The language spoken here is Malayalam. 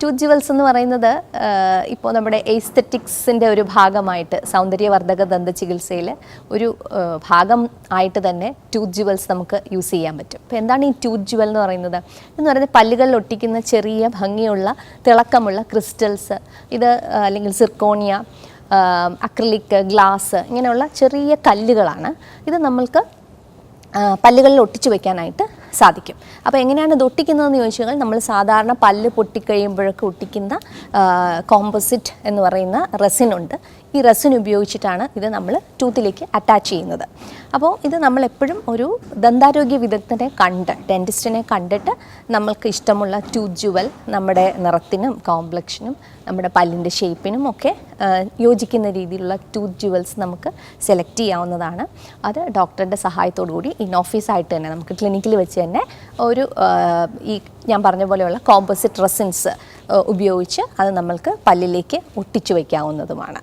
ടൂത്ത് ജുവൽസ് എന്ന് പറയുന്നത് ഇപ്പോൾ നമ്മുടെ എസ്തെറ്റിക്സിൻ്റെ ഒരു ഭാഗമായിട്ട് സൗന്ദര്യവർദ്ധക ദന്ത ചികിത്സയിൽ ഒരു ഭാഗം ആയിട്ട് തന്നെ ടൂത്ത് ജുവൽസ് നമുക്ക് യൂസ് ചെയ്യാൻ പറ്റും. അപ്പോൾ എന്താണ് ഈ ടൂത്ത് ജുവൽ എന്ന് പറയുന്നത്? പല്ലുകളിൽ ഒട്ടിക്കുന്ന ചെറിയ ഭംഗിയുള്ള തിളക്കമുള്ള ക്രിസ്റ്റൽസ്, ഇത് അല്ലെങ്കിൽ സിർക്കോണിയ, അക്രിലിക്, ഗ്ലാസ് ഇങ്ങനെയുള്ള ചെറിയ കല്ലുകളാണ്. ഇത് നമ്മൾക്ക് പല്ലുകളിൽ ഒട്ടിച്ചു വയ്ക്കാനായിട്ട് സാധിക്കും. അപ്പോൾ എങ്ങനെയാണ് ഇത് ഒട്ടിക്കുന്നതെന്ന് ചോദിച്ചു കഴിഞ്ഞാൽ നമ്മൾ സാധാരണ പല്ല് പൊട്ടിക്കഴിയുമ്പോഴൊക്കെ ഒട്ടിക്കുന്ന കോമ്പോസിറ്റ് എന്ന് പറയുന്ന റെസിനുണ്ട്. ഈ റെസിൻ ഉപയോഗിച്ചിട്ടാണ് ഇത് നമ്മൾ ടൂത്തിലേക്ക് അറ്റാച്ച് ചെയ്യുന്നത്. അപ്പോൾ ഇത് നമ്മളെപ്പോഴും ഒരു ദന്താരോഗ്യ വിദഗ്ധനെ ഡെൻറ്റിസ്റ്റിനെ കണ്ടിട്ട് നമ്മൾക്ക് ഇഷ്ടമുള്ള ടൂത്ത് ജുവൽ നമ്മുടെ നിറത്തിനും കോംപ്ലക്ഷനും നമ്മുടെ പല്ലിൻ്റെ ഷേപ്പിനും ഒക്കെ യോജിക്കുന്ന രീതിയിലുള്ള ടൂത്ത് ജുവൽസ് നമുക്ക് സെലക്ട് ചെയ്യാവുന്നതാണ്. അത് ഡോക്ടറുടെ സഹായത്തോടു കൂടി ഇൻ ഓഫീസായിട്ട് തന്നെ നമുക്ക് ക്ലിനിക്കിൽ വെച്ച് തന്നെ ഒരു ഈ ഞാൻ പറഞ്ഞ പോലെയുള്ള കോമ്പോസിറ്റ് റെസിൻസ് ഉപയോഗിച്ച് അത് നമ്മൾക്ക് പല്ലിലേക്ക് ഒട്ടിച്ചു വയ്ക്കാവുന്നതുമാണ്.